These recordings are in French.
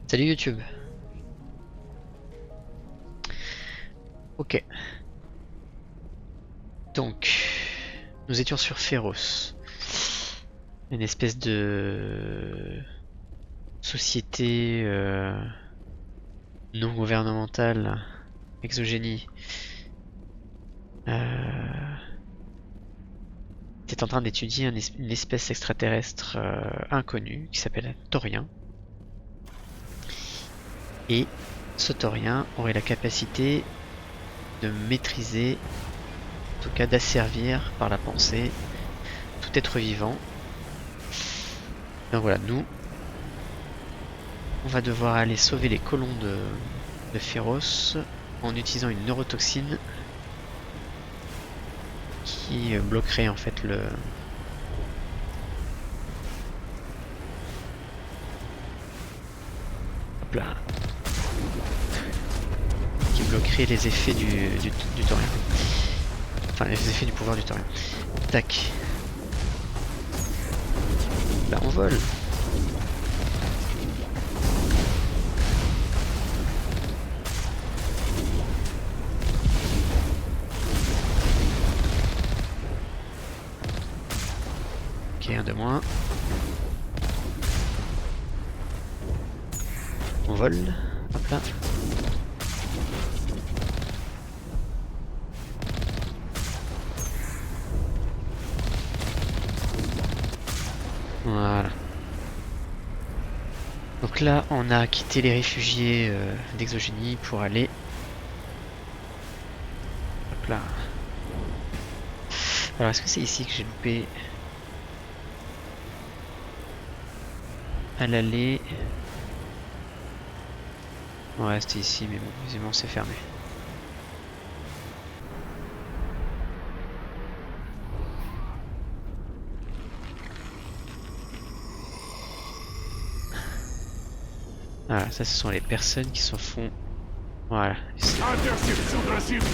Salut YouTube. Ok. Donc, nous étions sur Phéros. Une espèce de société non gouvernementale, exogénie, était en train d'étudier une espèce extraterrestre inconnue qui s'appelle un Taurien. Et ce Taurien aurait la capacité de maîtriser, en tout cas d'asservir par la pensée, tout être vivant. Donc voilà, nous, on va devoir aller sauver les colons de Phéros en utilisant une neurotoxine qui bloquerait en fait le... Hop là. Qui bloquerait les effets du Taurien. Enfin, les effets du pouvoir du Taurien. Tac. Là, on vole. Ok, un de moins. On vole. Hop là. Voilà. Donc là, on a quitté les réfugiés d'Exogénie pour aller... Hop là. Alors, est-ce que c'est ici que j'ai loupé à l'aller? Ouais, c'était ici, mais bon, visiblement c'est fermé. Voilà, ça ce sont les personnes qui s'en font... Voilà. Interception de la cible.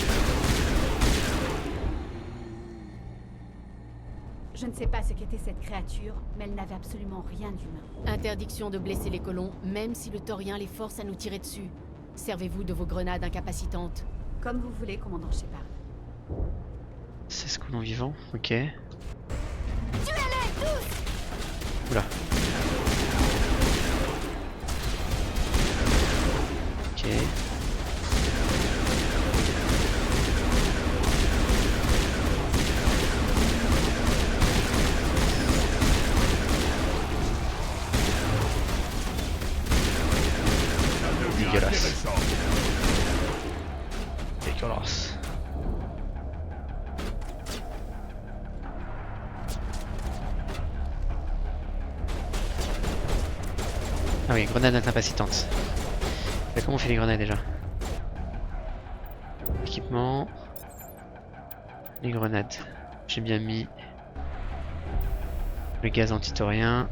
Je ne sais pas ce qu'était cette créature, mais elle n'avait absolument rien d'humain. Interdiction de blesser les colons, même si le Taurien les force à nous tirer dessus. Servez-vous de vos grenades incapacitantes. Comme vous voulez, commandant Shepard. 16 colons vivants, ok. Tuez-les tous! Oula. Ok. Dégueulasse. Dégueulasse. Ah oui, grenade incapacitante. Mais comment on fait les grenades déjà? Équipement. Les grenades. J'ai bien mis le gaz antitorien.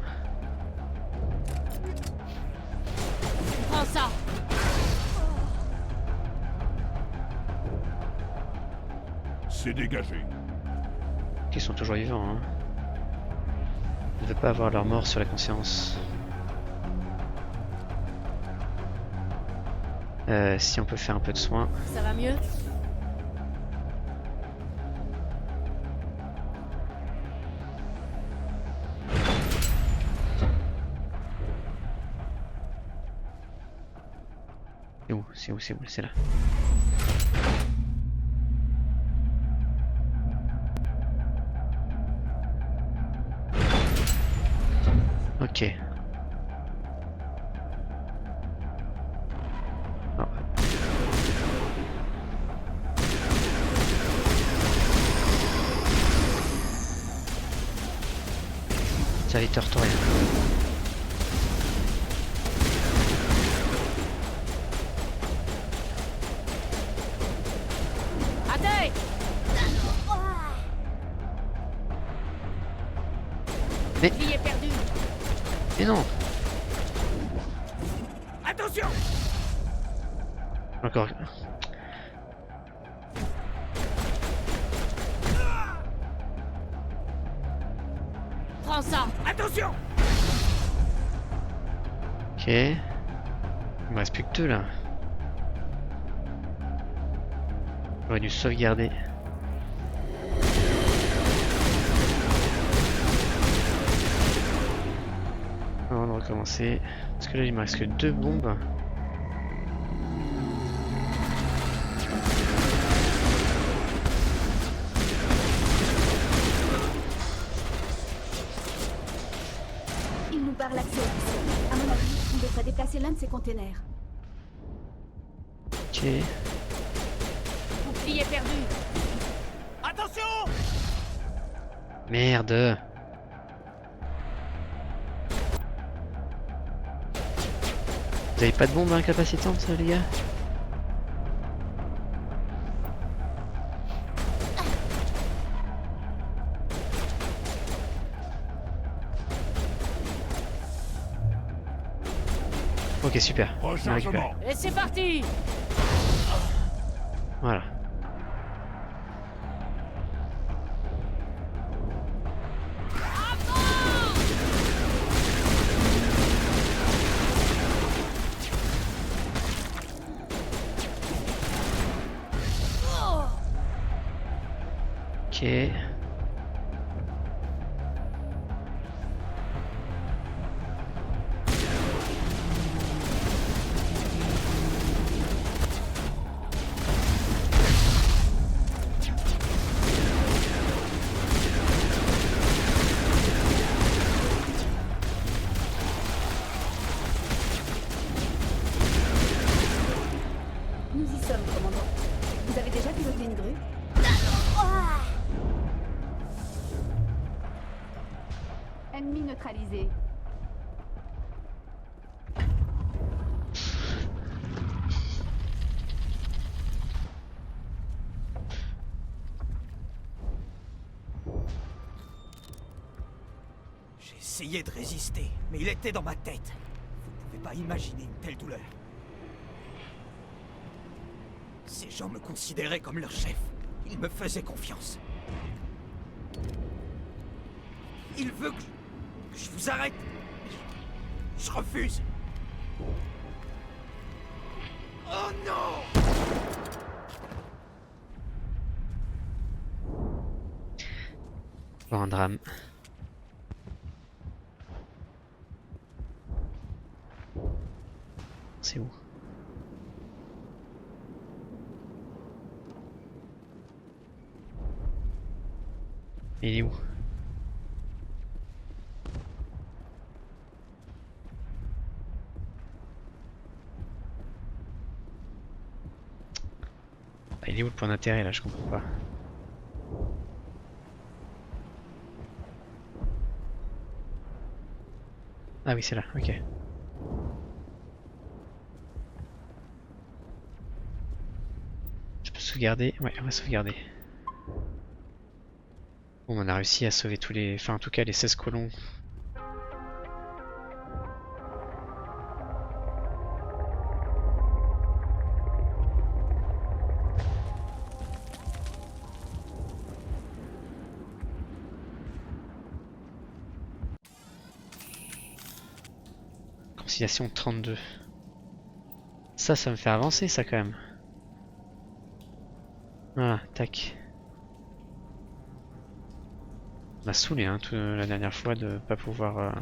Prends ça! C'est dégagé. Ils sont toujours vivants, hein. Je ne veux pas avoir leur mort sur la conscience. Si on peut faire un peu de soin. Ça va mieux? C'est où? C'est où? C'est où? C'est là. Ok. Oh. Serviteur taurien. Attends! Mais... Vie est perdue! Mais non! Attention. Encore. Prends ça! Attention. Ok. Il me reste plus que 2 là. J'aurais dû sauvegarder. Avant de recommencer. Parce que là il me reste que 2 bombes. Il nous barre l'accès au vaisseau. À mon avis, on devrait déplacer l'un de ces containers. Ok. Bouclier perdu. Attention! Merde. Vous avez pas de bombe incapacitante les gars? Ok super, on a récupéré. Rechargement. Et c'est parti. Voilà. Ok. Nous y sommes, commandant. Vous avez déjà piloté une grue? Ennemi neutralisé. J'ai essayé de résister, mais il était dans ma tête. Vous pouvez pas imaginer une telle douleur. Ces gens me considéraient comme leur chef. Ils me faisaient confiance. Il veut que je vous arrête. Je refuse. Oh non! Bon, un drame. C'est où? Il est où? Ah, il est où le point d'intérêt là? Je comprends pas. Ah oui, c'est là, ok. Je peux sauvegarder? Ouais, on va sauvegarder. Bon, on a réussi à sauver tous les... Enfin, en tout cas, les 16 colons. Conciliation 32. Ça me fait avancer, ça, quand même. Voilà, tac. On m'a saoulé hein, la dernière fois de pas pouvoir...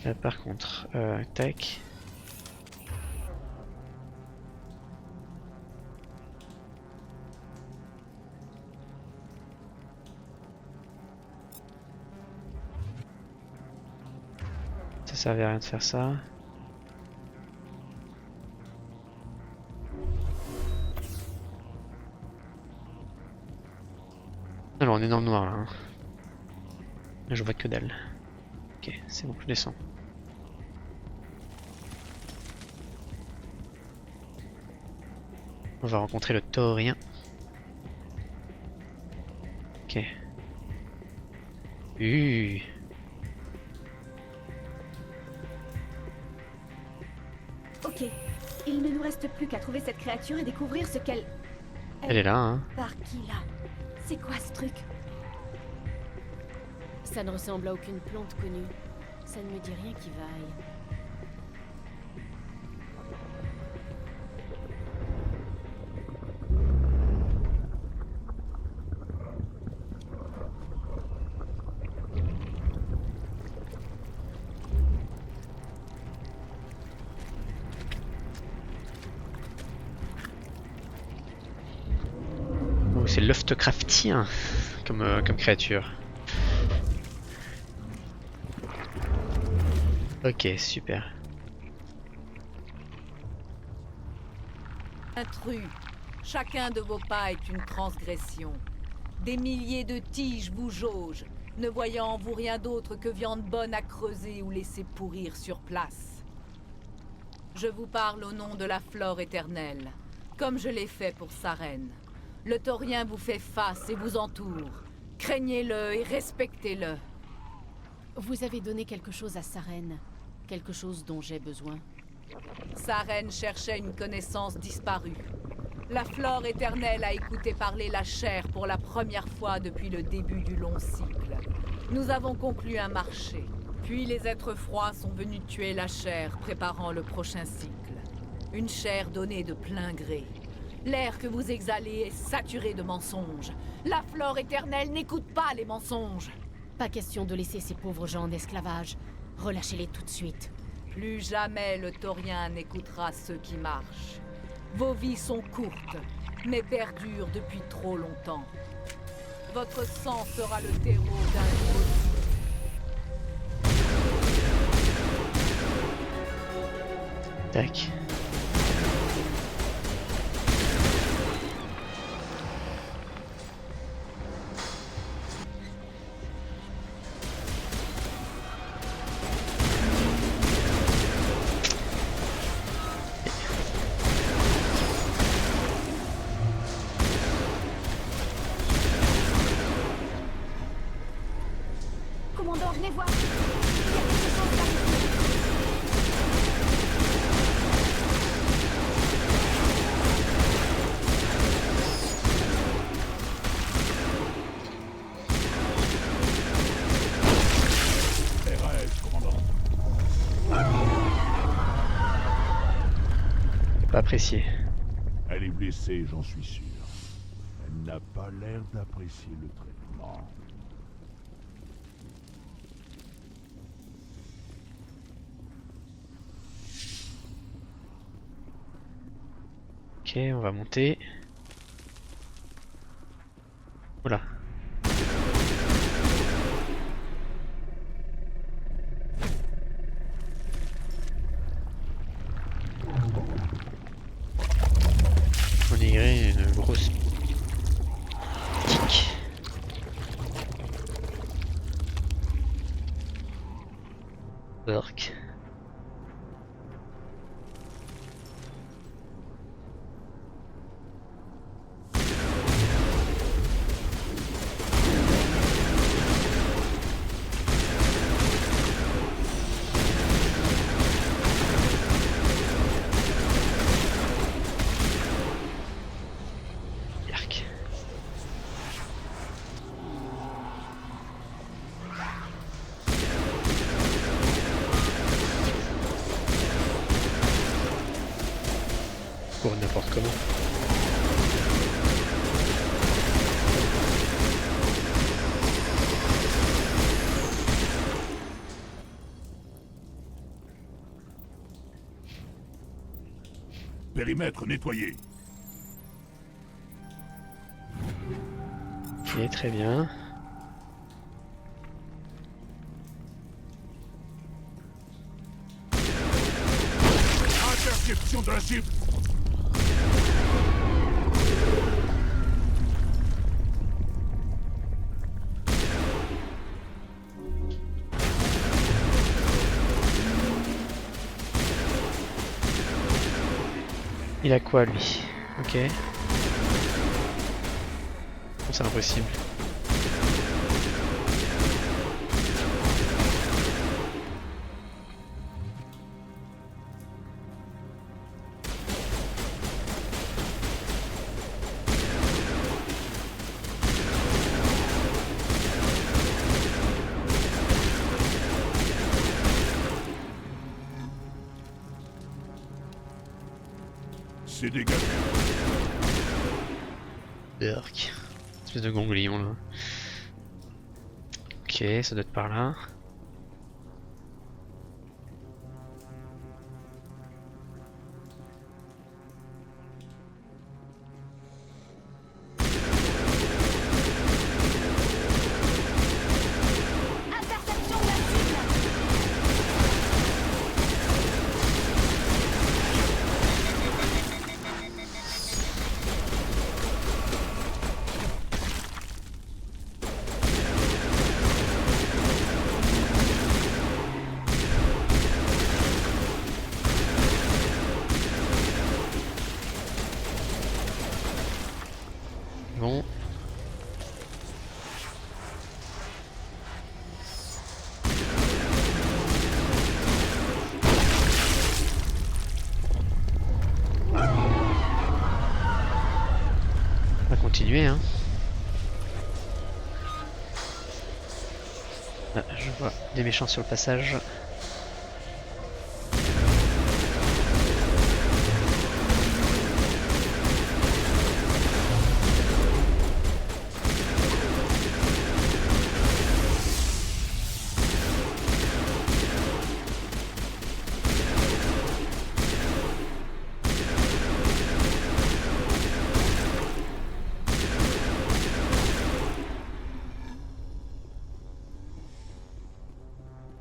Là, par contre, tac. Ça servait à rien de faire ça. Alors on est dans le noir là. Hein. Là je vois que dalle. Ok, c'est bon, je descends. On va rencontrer le taurien. Ok. Ok. Il ne nous reste plus qu'à trouver cette créature et découvrir ce qu'elle... Elle est là, hein. Par qui là? C'est quoi ce truc? Ça ne ressemble à aucune plante connue. Ça ne me dit rien qui vaille. c'est Lovecraftien comme créature. Ok, super. Intrus, chacun de vos pas est une transgression. Des milliers de tiges vous jaugent, ne voyant en vous rien d'autre que viande bonne à creuser ou laisser pourrir sur place. Je vous parle au nom de la flore éternelle, comme je l'ai fait pour Sarène. Le taurien vous fait face et vous entoure. Craignez-le et respectez-le. Vous avez donné quelque chose à Sarène. Quelque chose dont j'ai besoin. Sarène cherchait une connaissance disparue. La flore éternelle a écouté parler la chair pour la première fois depuis le début du long cycle. Nous avons conclu un marché. Puis les êtres froids sont venus tuer la chair, préparant le prochain cycle. Une chair donnée de plein gré. L'air que vous exhalez est saturé de mensonges. La flore éternelle n'écoute pas les mensonges. Pas question de laisser ces pauvres gens en esclavage. Relâchez-les tout de suite. Plus jamais le taurien n'écoutera ceux qui marchent. Vos vies sont courtes, mais perdurent depuis trop longtemps. Votre sang sera le terreau d'un nouveau cycle. Tac. Commandant, venez voir. Il y a quelque chose là. RAS, commandant. Pas apprécié. Elle est blessée, j'en suis sûr. Elle n'a pas l'air d'apprécier le traitement. Ok, on va monter. Oula. On dirait une grosse tique. Orc. Yark. Pour n'importe comment. Périmètre nettoyé. Ok, très bien. Interception de la cible. Il a quoi lui? Ok. C'est impossible. C'est dégagé. Berk. Espèce de ganglion là. Ok, ça doit être par là. continuer, hein. Ah, je vois des méchants sur le passage.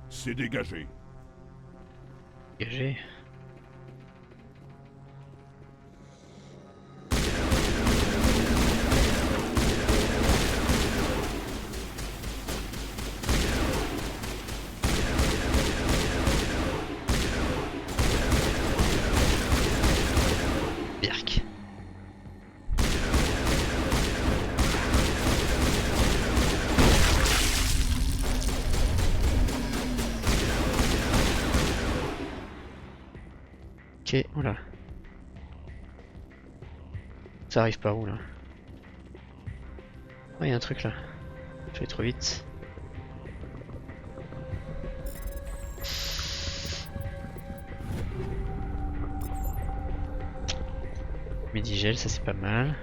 C'est dégagé. Dégagé. Birk. Ok, oula. Ça arrive par où là? Ah, il y a un truc là. Je vais trop vite. Midi-gel, ça c'est pas mal.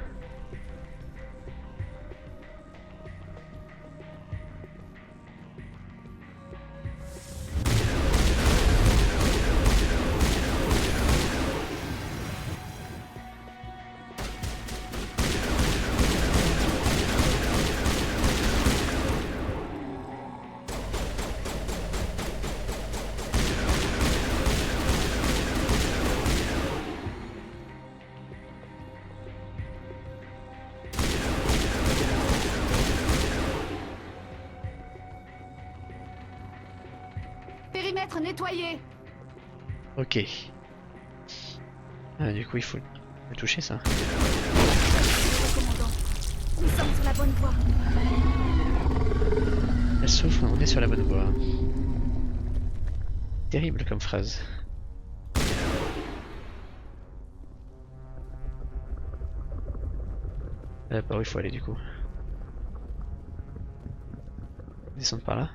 Périmètre nettoyé. Ok. Ah, du coup, il faut le toucher ça. Le commandant. Nous sommes sur la bonne voie. Elle souffle, on est sur la bonne voie. Terrible comme phrase. Par où il faut aller du coup? Descendre par là?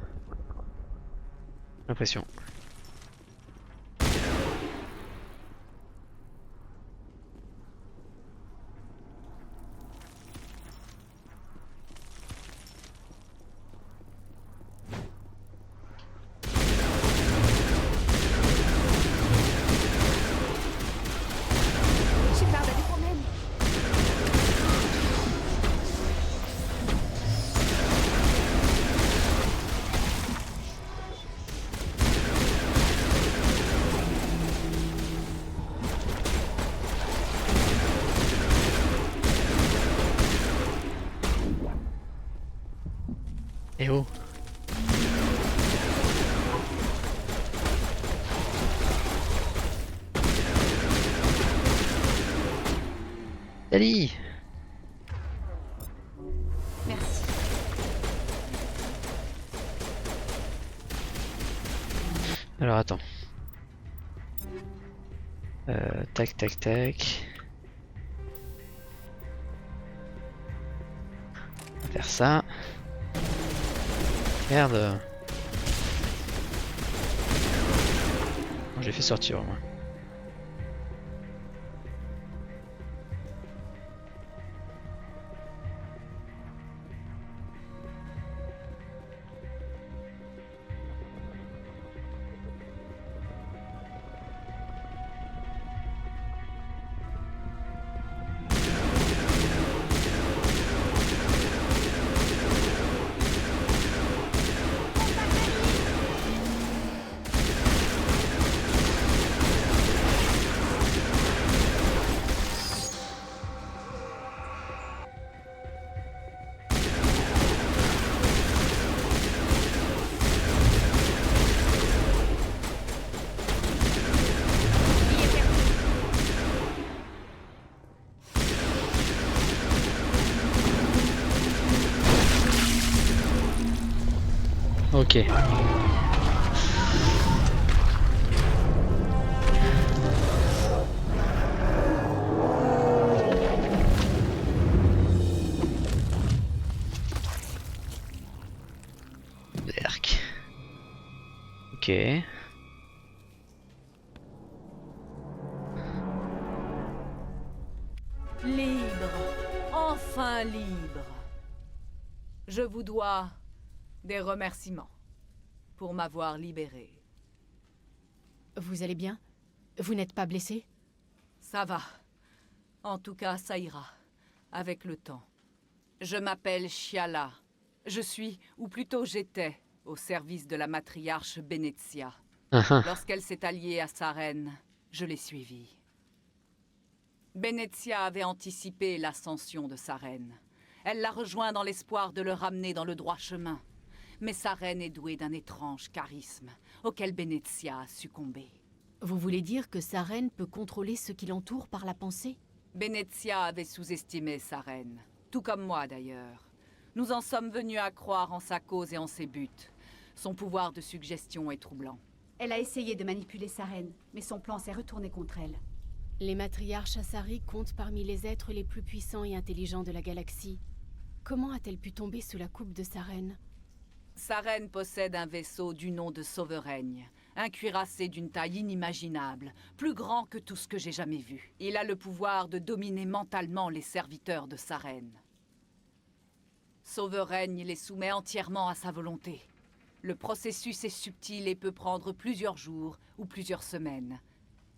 L'impression. Shepard a des problèmes. Eh oh! Dali! Merci. Alors attends. Tac tac tac. On va faire ça. Merde. Bon, j'ai fait sortir au moins. Ok. Ok. Libre. Enfin libre. Je vous dois des remerciements pour m'avoir libéré. Vous allez bien? Vous n'êtes pas blessé? Ça va. En tout cas, ça ira. Avec le temps. Je m'appelle Shyala. Je suis, ou plutôt j'étais, au service de la matriarche Benezia. Lorsqu'elle s'est alliée à sa reine, je l'ai suivie. Benezia avait anticipé l'ascension de sa reine. Elle l'a rejoint dans l'espoir de le ramener dans le droit chemin. Mais sa reine est douée d'un étrange charisme, auquel Benezia a succombé. Vous voulez dire que sa reine peut contrôler ce qui l'entoure par la pensée? Benezia avait sous-estimé sa reine, tout comme moi d'ailleurs. Nous en sommes venus à croire en sa cause et en ses buts. Son pouvoir de suggestion est troublant. Elle a essayé de manipuler sa reine, mais son plan s'est retourné contre elle. Les matriarches Asari comptent parmi les êtres les plus puissants et intelligents de la galaxie. Comment a-t-elle pu tomber sous la coupe de sa reine? Sa reine possède un vaisseau du nom de Sauveraigne, un cuirassé d'une taille inimaginable, plus grand que tout ce que j'ai jamais vu. Il a le pouvoir de dominer mentalement les serviteurs de sa reine. Sauveraigne les soumet entièrement à sa volonté. Le processus est subtil et peut prendre plusieurs jours ou plusieurs semaines.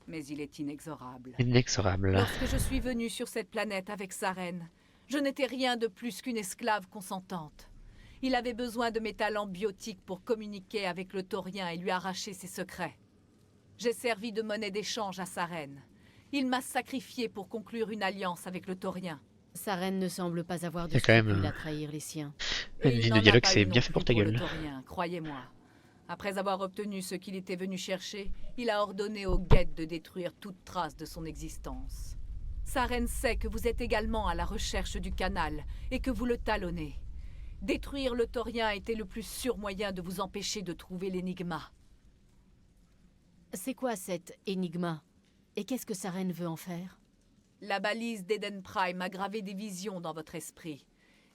Mais il est inexorable. Inexorable. Lorsque je suis venue sur cette planète avec sa reine, je n'étais rien de plus qu'une esclave consentante. Il avait besoin de mes talents biotiques pour communiquer avec le taurien et lui arracher ses secrets. J'ai servi de monnaie d'échange à sa reine. Il m'a sacrifié pour conclure une alliance avec le taurien. Sa reine ne semble pas avoir Il y de a quand même, scrupule à trahir les siens. Et Une il ligne n'en de a dialogue, pas c'est eu bien non fait pour plus ta le gueule. taurien, croyez-moi. Après avoir obtenu ce qu'il était venu chercher, il a ordonné aux guettes de détruire toute trace de son existence. Sa reine sait que vous êtes également à la recherche du canal et que vous le talonnez. Détruire le taurien était le plus sûr moyen de vous empêcher de trouver l'énigma. C'est quoi cette énigma? Et qu'est-ce que sa reine veut en faire? La balise d'Eden Prime a gravé des visions dans votre esprit.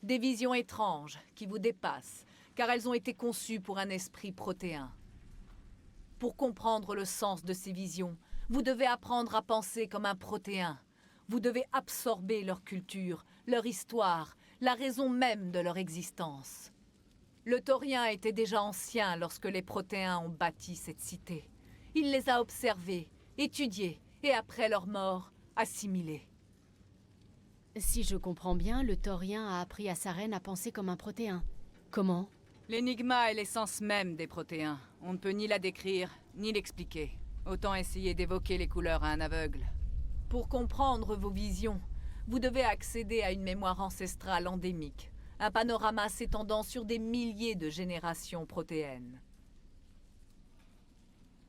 Des visions étranges qui vous dépassent, car elles ont été conçues pour un esprit protéin. Pour comprendre le sens de ces visions, vous devez apprendre à penser comme un protéin. Vous devez absorber leur culture, leur histoire, la raison même de leur existence. Le taurien était déjà ancien lorsque les protéins ont bâti cette cité. Il les a observés, étudiés, et après leur mort, assimilés. Si je comprends bien, le taurien a appris à sa reine à penser comme un protéin. Comment? L'énigma est l'essence même des protéins. On ne peut ni la décrire, ni l'expliquer. Autant essayer d'évoquer les couleurs à un aveugle. Pour comprendre vos visions, vous devez accéder à une mémoire ancestrale endémique, un panorama s'étendant sur des milliers de générations protéennes.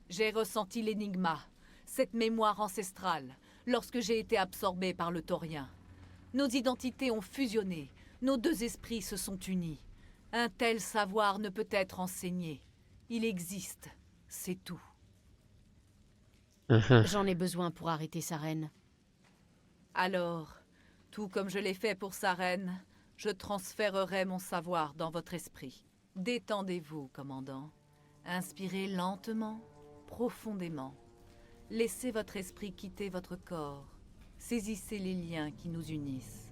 J'ai ressenti l'énigma, cette mémoire ancestrale, lorsque j'ai été absorbé par le taurien. Nos identités ont fusionné, nos deux esprits se sont unis. Un tel savoir ne peut être enseigné. Il existe, c'est tout. J'en ai besoin pour arrêter sa reine. Alors, tout comme je l'ai fait pour sa reine, je transférerai mon savoir dans votre esprit. Détendez-vous, commandant. Inspirez lentement, profondément. Laissez votre esprit quitter votre corps. Saisissez les liens qui nous unissent.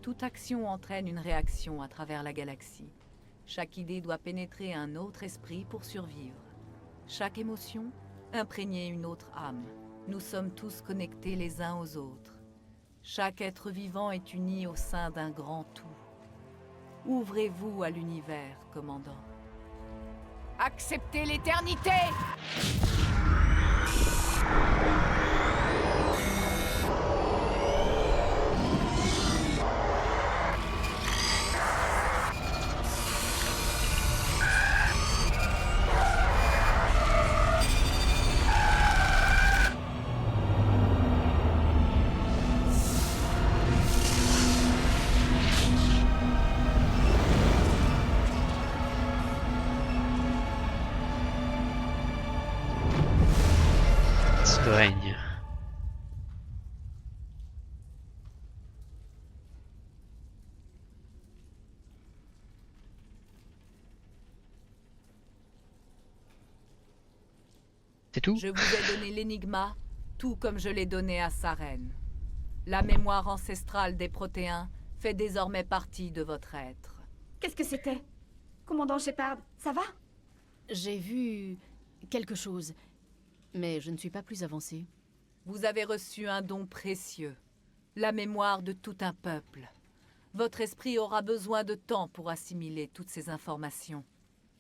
Toute action entraîne une réaction à travers la galaxie. Chaque idée doit pénétrer un autre esprit pour survivre. Chaque émotion, imprégner une autre âme. Nous sommes tous connectés les uns aux autres. Chaque être vivant est uni au sein d'un grand tout. Ouvrez-vous à l'univers, commandant. Acceptez l'éternité! Règne. C'est tout? Je vous ai donné l'énigma, tout comme je l'ai donné à Saren. La mémoire ancestrale des Protéens fait désormais partie de votre être. Qu'est-ce que c'était? Commandant Shepard, ça va? J'ai vu quelque chose, mais je ne suis pas plus avancée. Vous avez reçu un don précieux, la mémoire de tout un peuple. Votre esprit aura besoin de temps pour assimiler toutes ces informations.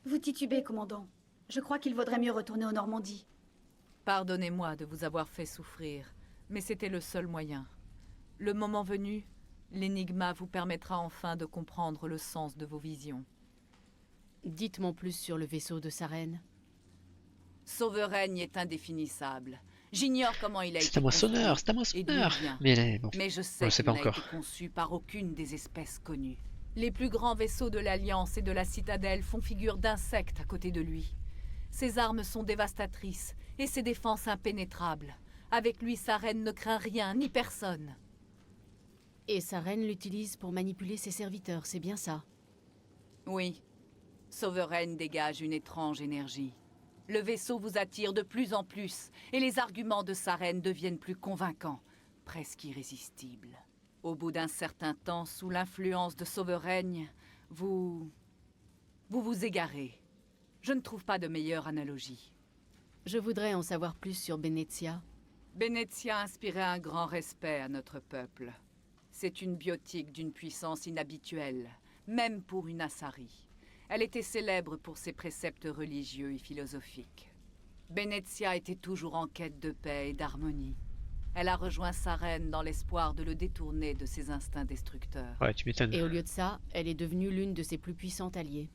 Vous titubez, commandant. Je crois qu'il vaudrait mieux retourner en Normandie. Pardonnez-moi de vous avoir fait souffrir, mais c'était le seul moyen. Le moment venu, l'énigma vous permettra enfin de comprendre le sens de vos visions. Dites-moi plus sur le vaisseau de Saren. Sauveraine est indéfinissable. J'ignore comment il a été C'est un moissonneur, construit c'est un et d'où il moissonneur. vient. Mais bon, Mais je on sais le sait qu'il pas n'a encore. été conçu par aucune des espèces connues. Les plus grands vaisseaux de l'Alliance et de la Citadelle font figure d'insectes à côté de lui. Ses armes sont dévastatrices et ses défenses impénétrables. Avec lui, Saren ne craint rien ni personne. Et Saren l'utilise pour manipuler ses serviteurs, c'est bien ça? Oui. Sovereign dégage une étrange énergie. Le vaisseau vous attire de plus en plus, et les arguments de Saren deviennent plus convaincants, presque irrésistibles. Au bout d'un certain temps, sous l'influence de Sovereign, vous vous égarez. Je ne trouve pas de meilleure analogie. Je voudrais en savoir plus sur Benezia. Benezia inspirait un grand respect à notre peuple. C'est une biotique d'une puissance inhabituelle, même pour une Asari. Elle était célèbre pour ses préceptes religieux et philosophiques. Benezia était toujours en quête de paix et d'harmonie. Elle a rejoint Saren dans l'espoir de le détourner de ses instincts destructeurs. Ouais, tu m'étonnes. Et au lieu de ça, elle est devenue l'une de ses plus puissantes alliées.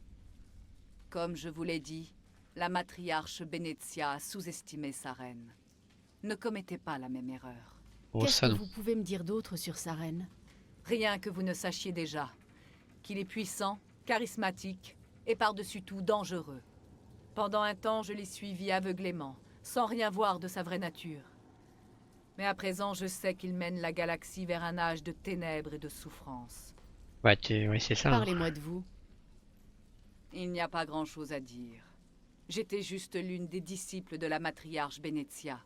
Comme je vous l'ai dit, la matriarche Benezia a sous-estimé Saren. Ne commettez pas la même erreur. Oh, Qu'est-ce ça que non. vous pouvez me dire d'autre sur Saren? Rien que vous ne sachiez déjà. Qu'il est puissant, charismatique et par-dessus tout dangereux. Pendant un temps, je l'ai suivi aveuglément, sans rien voir de sa vraie nature. Mais à présent, je sais qu'il mène la galaxie vers un âge de ténèbres et de souffrance. Ouais, ouais, c'est ça. Hein. Parlez-moi de vous. Il n'y a pas grand-chose à dire. J'étais juste l'une des disciples de la matriarche Benezia.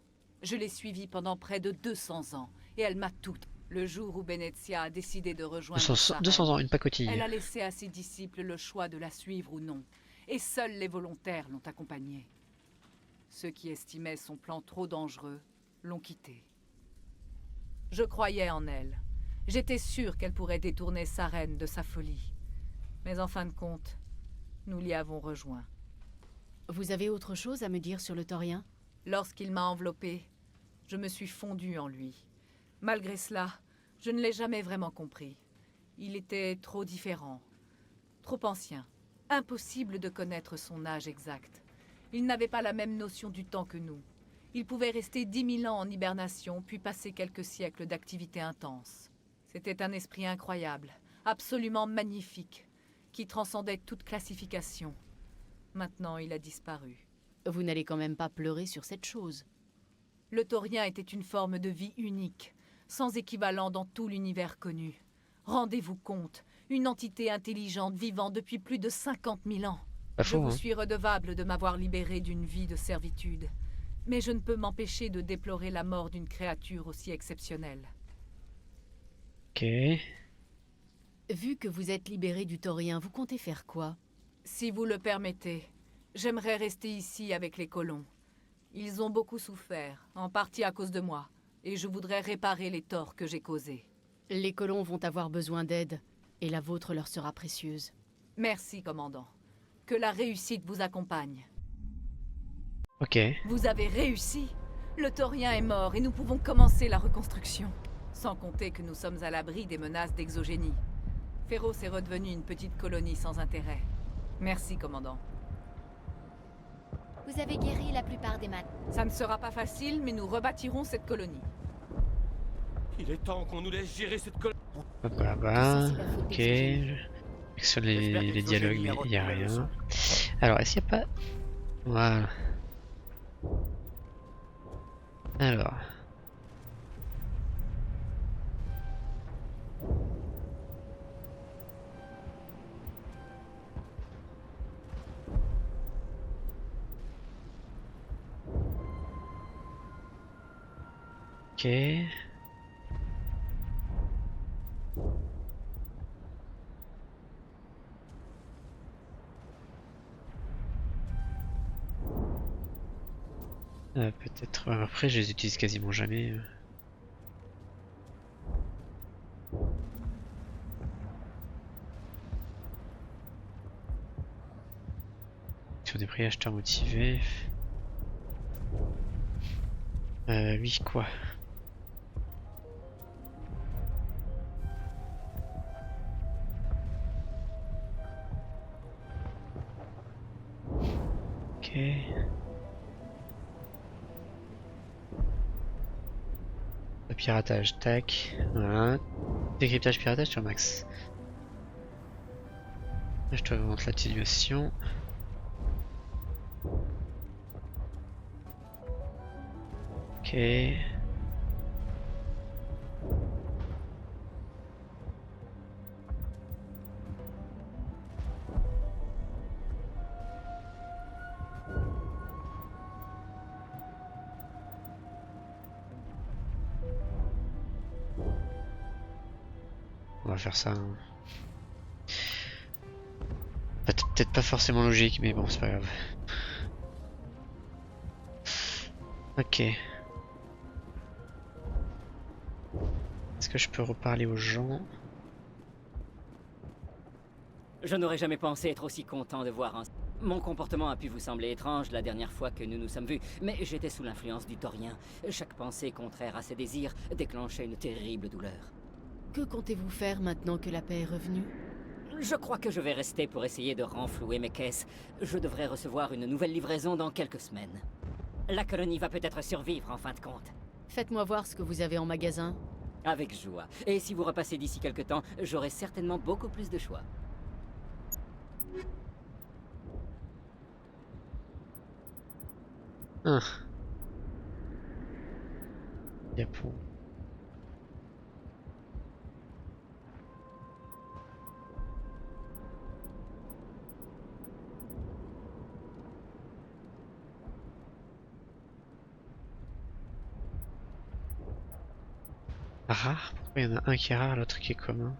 Je l'ai suivie pendant près de 200 ans, et elle m'a tout. Le jour où Benezia a décidé de rejoindre 200 ans, une pacotille. elle a laissé à ses disciples le choix de la suivre ou non, et seuls les volontaires l'ont accompagnée. Ceux qui estimaient son plan trop dangereux l'ont quittée. Je croyais en elle. J'étais sûr qu'elle pourrait détourner Saren de sa folie. Mais en fin de compte, nous l'y avons rejoint. Vous avez autre chose à me dire sur le Taurien? Lorsqu'il m'a enveloppée, je me suis fondue en lui. Malgré cela, je ne l'ai jamais vraiment compris. Il était trop différent, trop ancien. Impossible de connaître son âge exact. Il n'avait pas la même notion du temps que nous. Il pouvait rester 10 000 ans en hibernation, puis passer quelques siècles d'activité intense. C'était un esprit incroyable, absolument magnifique, qui transcendait toute classification. Maintenant, il a disparu. Vous n'allez quand même pas pleurer sur cette chose. Le taurien était une forme de vie unique, sans équivalent dans tout l'univers connu. Rendez-vous compte, une entité intelligente vivant depuis plus de 50 000 ans. Pas Je faux, vous hein. suis redevable de m'avoir libéré d'une vie de servitude. Mais je ne peux m'empêcher de déplorer la mort d'une créature aussi exceptionnelle. Ok. Vu que vous êtes libéré du Taurien, vous comptez faire quoi? Si vous le permettez, j'aimerais rester ici avec les colons. Ils ont beaucoup souffert, en partie à cause de moi, et je voudrais réparer les torts que j'ai causés. Les colons vont avoir besoin d'aide, et la vôtre leur sera précieuse. Merci, commandant. Que la réussite vous accompagne. Ok. Vous avez réussi. Le taurien est mort et nous pouvons commencer la reconstruction. Sans compter que nous sommes à l'abri des menaces d'exogénie. Féros est redevenu une petite colonie sans intérêt. Merci, commandant. Vous avez guéri la plupart des mal. Ça ne sera pas facile, mais nous rebâtirons cette colonie. Il est temps qu'on nous laisse gérer cette colonie. Bah, Ça, bah. c'est la faute Ok. d'Exogène. Je sur J'espère les que dialogues, Exogène mais il n'y a retenu la rien. leçon. Alors, est-ce qu'il n'y a pas... Voilà. Alors... Ok. Peut-être. Après, je les utilise quasiment jamais. Sur des prix acheteurs motivés. Oui, quoi. Ok. Le piratage, tac. Voilà. Décryptage piratage sur max. Là, je te montre l'atténuation. Ok. On va faire ça. Hein. Peut-être pas forcément logique, mais bon, c'est pas grave. Ok. Est-ce que je peux reparler aux gens? Je n'aurais jamais pensé être aussi content de voir un... Mon comportement a pu vous sembler étrange la dernière fois que nous nous sommes vus, mais j'étais sous l'influence du taurien. Chaque pensée contraire à ses désirs déclenchait une terrible douleur. Que comptez-vous faire maintenant que la paix est revenue? Je crois que je vais rester pour essayer de renflouer mes caisses. Je devrais recevoir une nouvelle livraison dans quelques semaines. La colonie va peut-être survivre en fin de compte. Faites-moi voir ce que vous avez en magasin. Avec joie. Et si vous repassez d'ici quelque temps, j'aurai certainement beaucoup plus de choix. Ah. Japon. Rare? Pourquoi il y en a un qui est rare, l'autre qui est commun?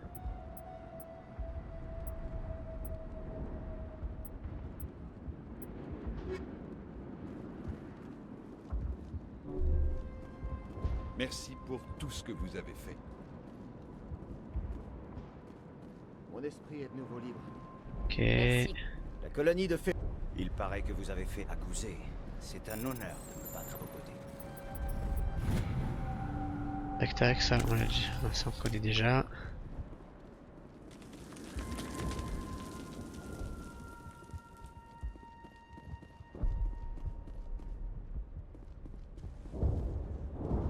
Merci pour tout ce que vous avez fait. Mon esprit est de nouveau libre. Ok. Merci. La colonie de Fé... Il paraît que vous avez fait accuser. C'est un honneur de me battre à vos côtés. Tac tac, ça on l'a dit. Ça on connaît déjà.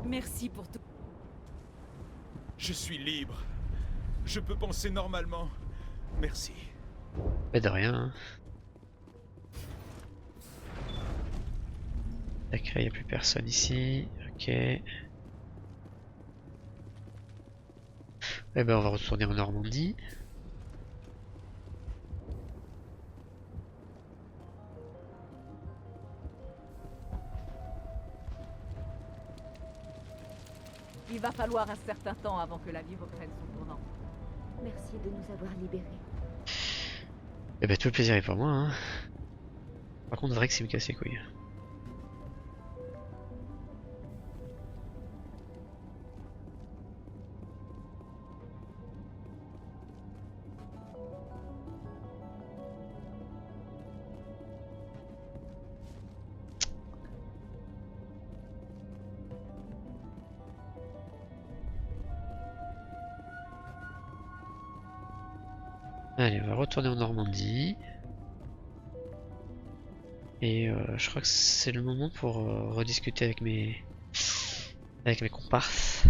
Merci pour tout. Je suis libre. Je peux penser normalement. Merci. Pas de rien. Hein. Tac, il n'y a plus personne ici. Ok. Eh ben on va retourner en Normandie. Il va falloir un certain temps avant que la vie reprenne son tournant. Merci de nous avoir libérés. Eh ben tout le plaisir est pour moi. Hein. Par contre, vrai que c'est me casser les couilles. Allez, on va retourner en Normandie. Et je crois que c'est le moment pour rediscuter avec mes comparses.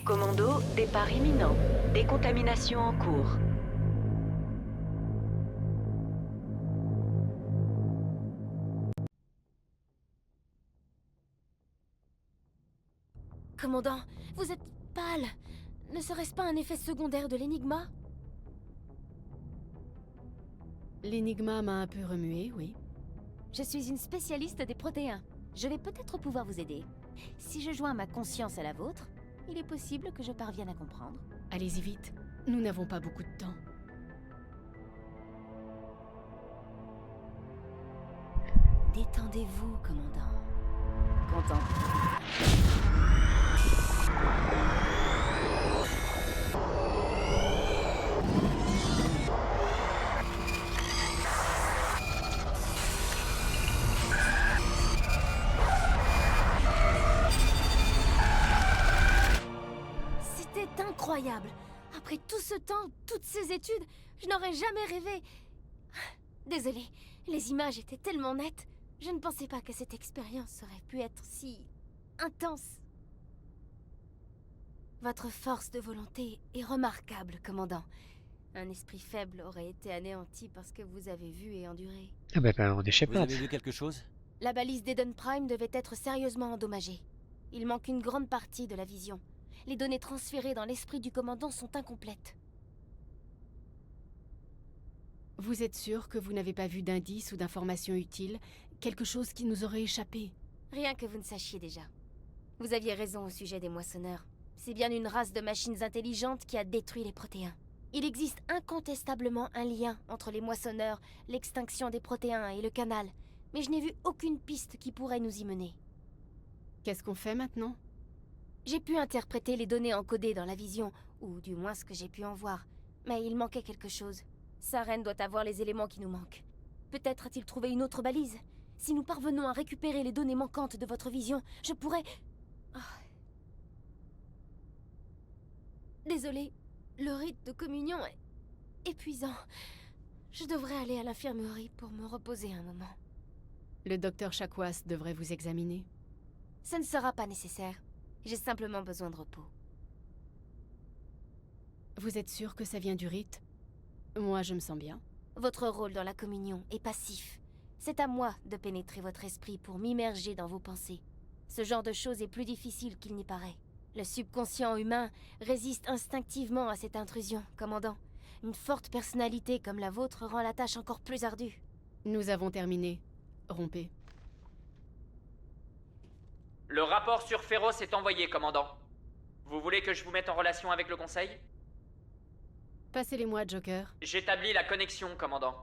Commando, départ imminent. Décontamination en cours. Commandant, vous êtes pâle. Ne serait-ce pas un effet secondaire de l'énigma? L'énigma m'a un peu remué, oui. Je suis une spécialiste des protéins. Je vais peut-être pouvoir vous aider. Si je joins ma conscience à la vôtre, il est possible que je parvienne à comprendre. Allez-y vite, nous n'avons pas beaucoup de temps. Détendez-vous, commandant. Contemplez. C'était incroyable. Après tout ce temps, toutes ces études, je n'aurais jamais rêvé. Désolée, les images étaient tellement nettes. Je ne pensais pas que cette expérience aurait pu être si intense. Votre force de volonté est remarquable, commandant. Un esprit faible aurait été anéanti par ce que vous avez vu et enduré. Ah bah, on échappe. Vous avez vu quelque chose? La balise d'Eden Prime devait être sérieusement endommagée. Il manque une grande partie de la vision. Les données transférées dans l'esprit du commandant sont incomplètes. Vous êtes sûr que vous n'avez pas vu d'indices ou d'informations utiles? Quelque chose qui nous aurait échappé? Rien que vous ne sachiez déjà. Vous aviez raison au sujet des moissonneurs. C'est bien une race de machines intelligentes qui a détruit les protéins. Il existe incontestablement un lien entre les moissonneurs, l'extinction des protéins et le canal, mais je n'ai vu aucune piste qui pourrait nous y mener. Qu'est-ce qu'on fait maintenant? J'ai pu interpréter les données encodées dans la vision, ou du moins ce que j'ai pu en voir, mais il manquait quelque chose. Saren doit avoir les éléments qui nous manquent. Peut-être a-t-il trouvé une autre balise? Si nous parvenons à récupérer les données manquantes de votre vision, je pourrais... Oh. Désolée, le rite de communion est épuisant. Je devrais aller à l'infirmerie pour me reposer un moment. Le docteur Chakwas devrait vous examiner. Ce ne sera pas nécessaire. J'ai simplement besoin de repos. Vous êtes sûr que ça vient du rite? Moi, je me sens bien. Votre rôle dans la communion est passif. C'est à moi de pénétrer votre esprit pour m'immerger dans vos pensées. Ce genre de chose est plus difficile qu'il n'y paraît. Le subconscient humain résiste instinctivement à cette intrusion, commandant. Une forte personnalité comme la vôtre rend la tâche encore plus ardue. Nous avons terminé. Rompez. Le rapport sur Féros est envoyé, commandant. Vous voulez que je vous mette en relation avec le conseil? Passez-les-moi, Joker. J'établis la connexion, commandant.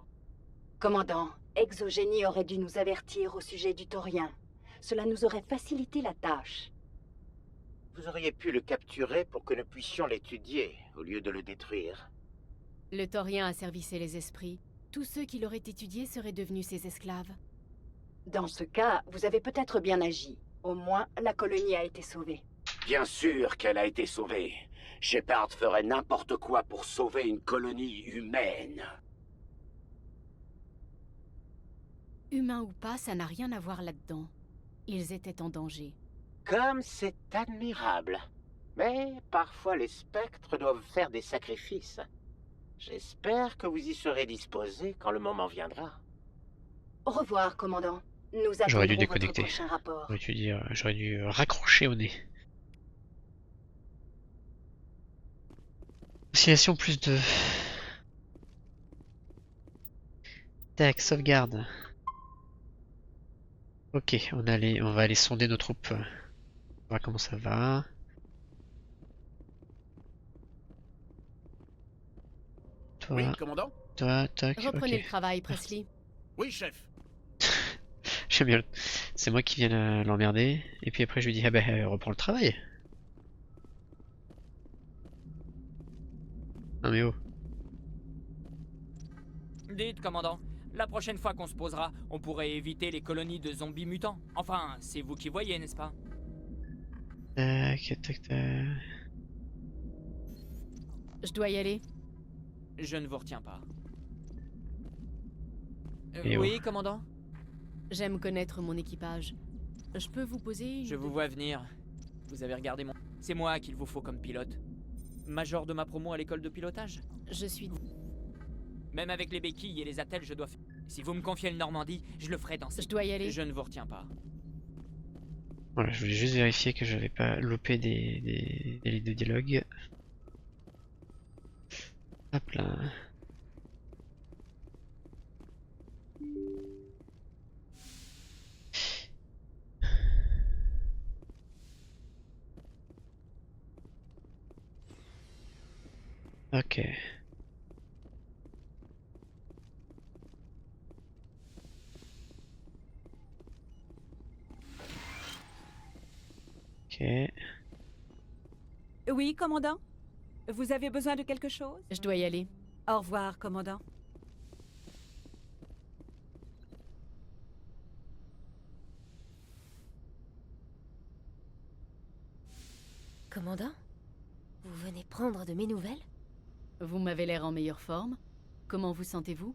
Commandant, Exogénie aurait dû nous avertir au sujet du taurien. Cela nous aurait facilité la tâche. Vous auriez pu le capturer pour que nous puissions l'étudier, au lieu de le détruire. Le taurien a servicé les esprits. Tous ceux qui l'auraient étudié seraient devenus ses esclaves. Dans ce cas, vous avez peut-être bien agi. Au moins, la colonie a été sauvée. Bien sûr qu'elle a été sauvée. Shepard ferait n'importe quoi pour sauver une colonie humaine. Humain ou pas, ça n'a rien à voir là-dedans. Ils étaient en danger. Comme c'est admirable. Mais parfois les spectres doivent faire des sacrifices. J'espère que vous y serez disposé quand le moment viendra. Au revoir, commandant. Nous J'aurais dû attendrons votre déconnecter. prochain rapport. J'aurais dû raccrocher au nez. Oscillation plus 2. Tac, sauvegarde. Ok, on va aller sonder nos troupes. On voir comment ça va. Toi, Oui, commandant. toi, tac, Reprenez ok. le travail, Presley. Oui, chef. J'aime bien. C'est moi qui viens l'emmerder. Et puis après je lui dis, ah bah reprends le travail. Non mais oh. Dites, commandant, la prochaine fois qu'on se posera, on pourrait éviter les colonies de zombies mutants. Enfin, c'est vous qui voyez, n'est-ce pas? Tac, tac, tac. Je dois y aller. Je ne vous retiens pas. Et Oui, commandant? J'aime connaître mon équipage. Je peux vous poser Je vous vois venir. Vous avez regardé mon... C'est moi qu'il vous faut comme pilote. Major de ma promo à l'école de pilotage. Je suis... Même avec les béquilles et les attelles, je dois... Si vous me confiez le Normandie, je le ferai dans Je dois y aller. Je ne vous retiens pas. Voilà, je voulais juste vérifier que j'avais pas loupé des lignes de dialogue. Hop là. Ok. Ok. Oui, commandant? Vous avez besoin de quelque chose? Je dois y aller. Au revoir, commandant. Commandant? Vous venez prendre de mes nouvelles? Vous m'avez l'air en meilleure forme. Comment vous sentez-vous?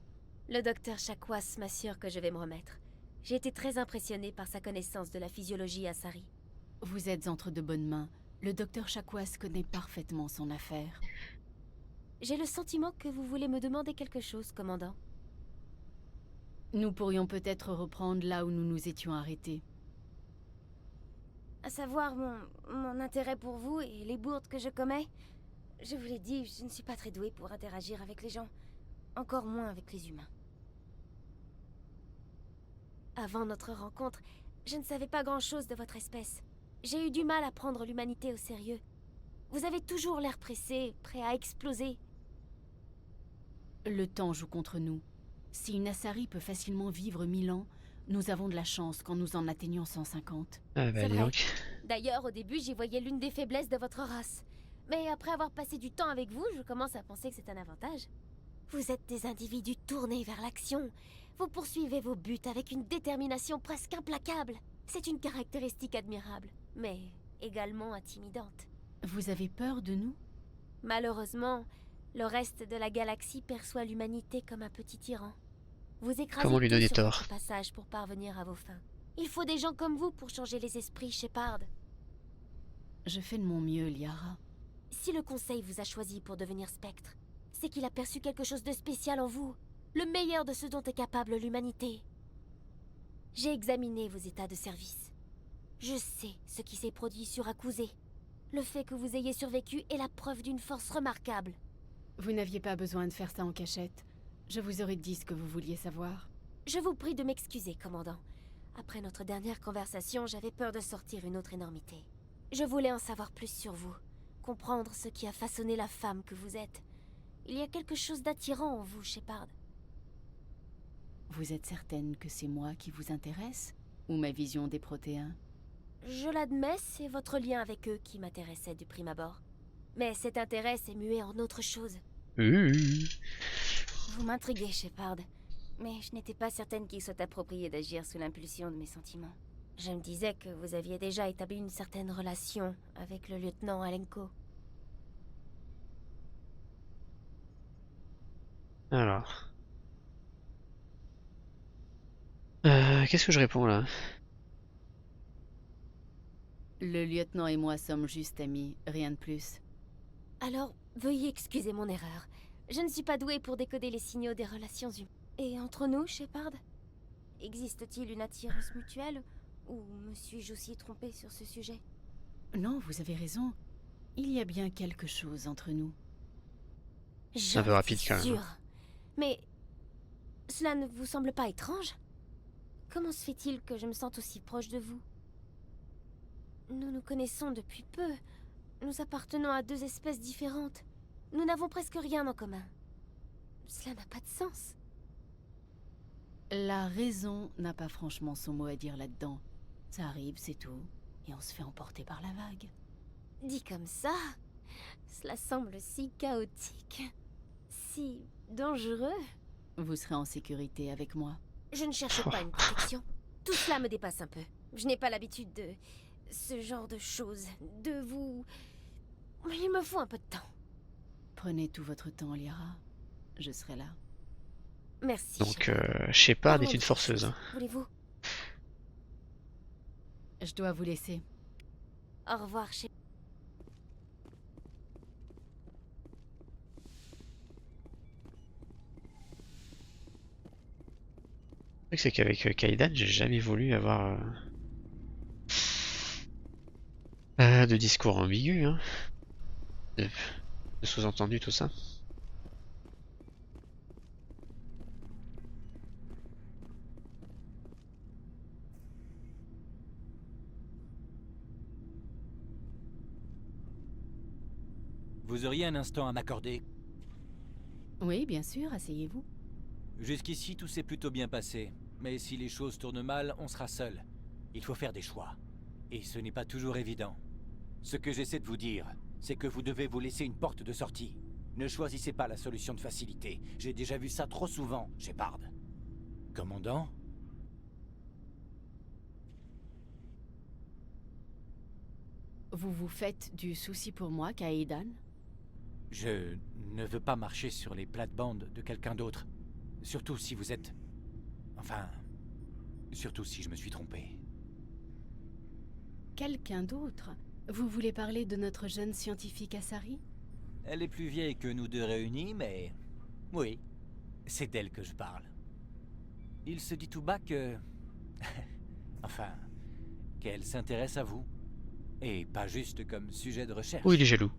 Le docteur Chakwas m'assure que je vais me remettre. J'ai été très impressionnée par sa connaissance de la physiologie Asari. Vous êtes entre de bonnes mains. Le docteur Chakwas connaît parfaitement son affaire. J'ai le sentiment que vous voulez me demander quelque chose, commandant. Nous pourrions peut-être reprendre là où nous nous étions arrêtés. À savoir mon intérêt pour vous et les bourdes que je commets. Je vous l'ai dit, je ne suis pas très douée pour interagir avec les gens. Encore moins avec les humains. Avant notre rencontre, je ne savais pas grand-chose de votre espèce. J'ai eu du mal à prendre l'humanité au sérieux. Vous avez toujours l'air pressé, prêt à exploser. Le temps joue contre nous. Si une Asari peut facilement vivre 1000 ans, nous avons de la chance quand nous en atteignons 150. Ah bah C'est dis vrai. donc. D'ailleurs, au début, j'y voyais l'une des faiblesses de votre race. Mais après avoir passé du temps avec vous, je commence à penser que c'est un avantage. Vous êtes des individus tournés vers l'action. Vous poursuivez vos buts avec une détermination presque implacable. C'est une caractéristique admirable, mais également intimidante. Vous avez peur de nous? Malheureusement, le reste de la galaxie perçoit l'humanité comme un petit tyran. Vous écrasez Comment lui tout donner sur tort? votre passage pour parvenir à vos fins. Il faut des gens comme vous pour changer les esprits, Shepard. Je fais de mon mieux, Liara. Si le Conseil vous a choisi pour devenir Spectre, c'est qu'il a perçu quelque chose de spécial en vous. Le meilleur de ce dont est capable l'humanité. J'ai examiné vos états de service. Je sais ce qui s'est produit sur Akuzé. Le fait que vous ayez survécu est la preuve d'une force remarquable. Vous n'aviez pas besoin de faire ça en cachette. Je vous aurais dit ce que vous vouliez savoir. Je vous prie de m'excuser, commandant. Après notre dernière conversation, j'avais peur de sortir une autre énormité. Je voulais en savoir plus sur vous. Comprendre ce qui a façonné la femme que vous êtes. Il y a quelque chose d'attirant en vous, Shepard. Vous êtes certaine que c'est moi qui vous intéresse? Ou ma vision des Protéins? Je l'admets, c'est votre lien avec eux qui m'intéressait du prime abord. Mais cet intérêt s'est mué en autre chose. Vous m'intriguez, Shepard. Mais je n'étais pas certaine qu'il soit approprié d'agir sous l'impulsion de mes sentiments. Je me disais que vous aviez déjà établi une certaine relation avec le lieutenant Alenko. Alors. Qu'est-ce que je réponds là? Le lieutenant et moi sommes juste amis, rien de plus. Alors, veuillez excuser mon erreur. Je ne suis pas douée pour décoder les signaux des relations humaines. Et entre nous, Shepard, existe-t-il une attirance mutuelle? Ou me suis-je aussi trompée sur ce sujet? Non, vous avez raison. Il y a bien quelque chose entre nous. C'est un peu rapide quand même. Sûr. Mais cela ne vous semble pas étrange? Comment se fait-il que je me sente aussi proche de vous? Nous nous connaissons depuis peu. Nous appartenons à deux espèces différentes. Nous n'avons presque rien en commun. Cela n'a pas de sens. La raison n'a pas franchement son mot à dire là-dedans. Ça arrive, c'est tout. Et on se fait emporter par la vague. Dit comme ça, cela semble si chaotique. Si dangereux. Vous serez en sécurité avec moi. Je ne cherche pas une protection. Tout cela me dépasse un peu. Je n'ai pas l'habitude de ce genre de choses. De vous... Il me faut un peu de temps. Prenez tout votre temps, Liara. Je serai là. Merci. Donc, Shepard est une forceuse. Hein. Voulez-vous? Je dois vous laisser. Au revoir, Shepard. Le truc, c'est qu'avec Kaidan, j'ai jamais voulu avoir de discours ambigu, hein. De sous-entendu, tout ça. Vous auriez un instant à m'accorder? Oui, bien sûr, asseyez-vous. Jusqu'ici, tout s'est plutôt bien passé. Mais si les choses tournent mal, on sera seul. Il faut faire des choix. Et ce n'est pas toujours évident. Ce que j'essaie de vous dire, c'est que vous devez vous laisser une porte de sortie. Ne choisissez pas la solution de facilité. J'ai déjà vu ça trop souvent, Shepard. Commandant ? Vous vous faites du souci pour moi, Kaidan? Je ne veux pas marcher sur les plates-bandes de quelqu'un d'autre. Surtout si vous êtes... Enfin... Surtout si je me suis trompé. Quelqu'un d'autre? Vous voulez parler de notre jeune scientifique Asari? Elle est plus vieille que nous deux réunis, mais... Oui, c'est d'elle que je parle. Il se dit tout bas que... enfin... qu'elle s'intéresse à vous. Et pas juste comme sujet de recherche. Oui, il est jaloux.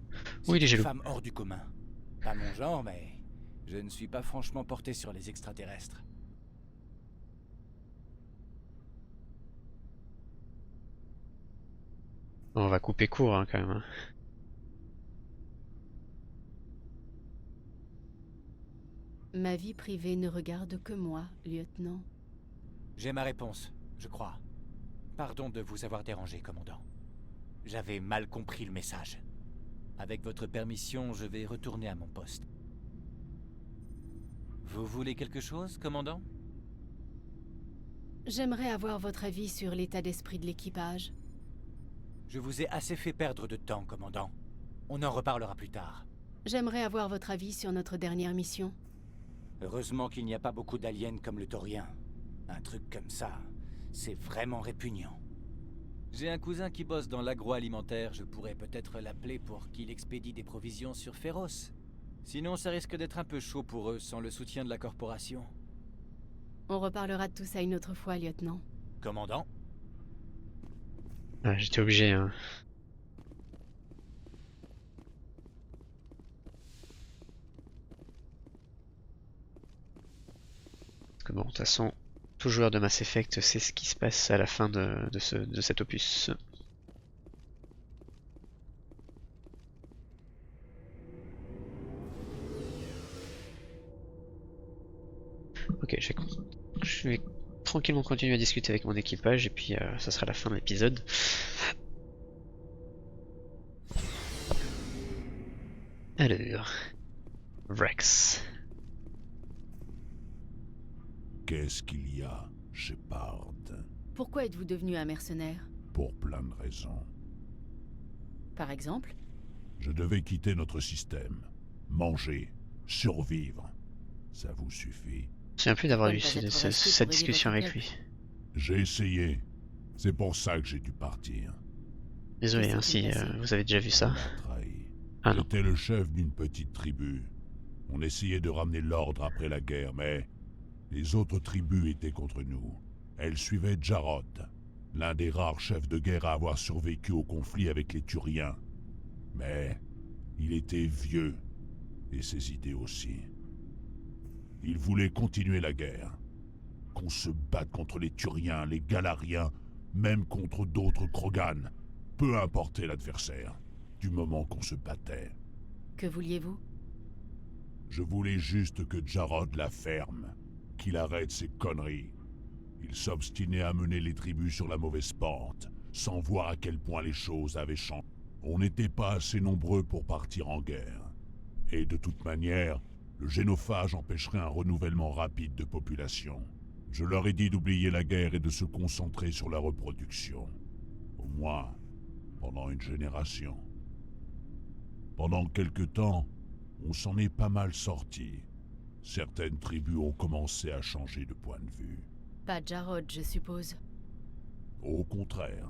Oui, il est C'est une jaloux. femme hors du commun. Pas mon genre, mais... je ne suis pas franchement porté sur les extraterrestres. On va couper court, hein, quand même. Hein. Ma vie privée ne regarde que moi, lieutenant. J'ai ma réponse, je crois. Pardon de vous avoir dérangé, commandant. J'avais mal compris le message. Avec votre permission, je vais retourner à mon poste. Vous voulez quelque chose, commandant? J'aimerais avoir votre avis sur l'état d'esprit de l'équipage. Je vous ai assez fait perdre de temps, commandant. On en reparlera plus tard. J'aimerais avoir votre avis sur notre dernière mission. Heureusement qu'il n'y a pas beaucoup d'aliens comme le taurien. Un truc comme ça, c'est vraiment répugnant. J'ai un cousin qui bosse dans l'agroalimentaire, je pourrais peut-être l'appeler pour qu'il expédie des provisions sur Féroce. Sinon, ça risque d'être un peu chaud pour eux sans le soutien de la corporation. On reparlera de tout ça une autre fois, lieutenant. Commandant? Ah, j'étais obligé, hein. Parce que bon, de toute façon, tout joueur de Mass Effect sait ce qui se passe à la fin de cet opus. Ok, je vais tranquillement continuer à discuter avec mon équipage et puis ça sera la fin de l'épisode. Alors, Rex. Qu'est-ce qu'il y a, Shepard? Pourquoi êtes-vous devenu un mercenaire? Pour plein de raisons. Par exemple? Je devais quitter notre système. Manger, survivre. Ça vous suffit? Je ne plus d'avoir eu cette discussion avec lui. J'ai essayé. C'est pour ça que j'ai dû partir. Désolé, hein, si vous avez déjà vu ça. Ah non. J'étais le chef d'une petite tribu. On essayait de ramener l'ordre après la guerre, mais les autres tribus étaient contre nous. Elles suivaient Jarod, l'un des rares chefs de guerre à avoir survécu au conflit avec les Turiens. Mais il était vieux, et ses idées aussi. Il voulait continuer la guerre. Qu'on se batte contre les Turiens, les Galariens, même contre d'autres Krogan. Peu importait l'adversaire, du moment qu'on se battait. Que vouliez-vous? Je voulais juste que Jarod la ferme, qu'il arrête ses conneries. Il s'obstinait à mener les tribus sur la mauvaise pente, sans voir à quel point les choses avaient changé. On n'était pas assez nombreux pour partir en guerre. Et de toute manière, le génophage empêcherait un renouvellement rapide de population. Je leur ai dit d'oublier la guerre et de se concentrer sur la reproduction. Au moins, pendant une génération. Pendant quelque temps, on s'en est pas mal sorti. Certaines tribus ont commencé à changer de point de vue. Pas Jarod, je suppose. Au contraire,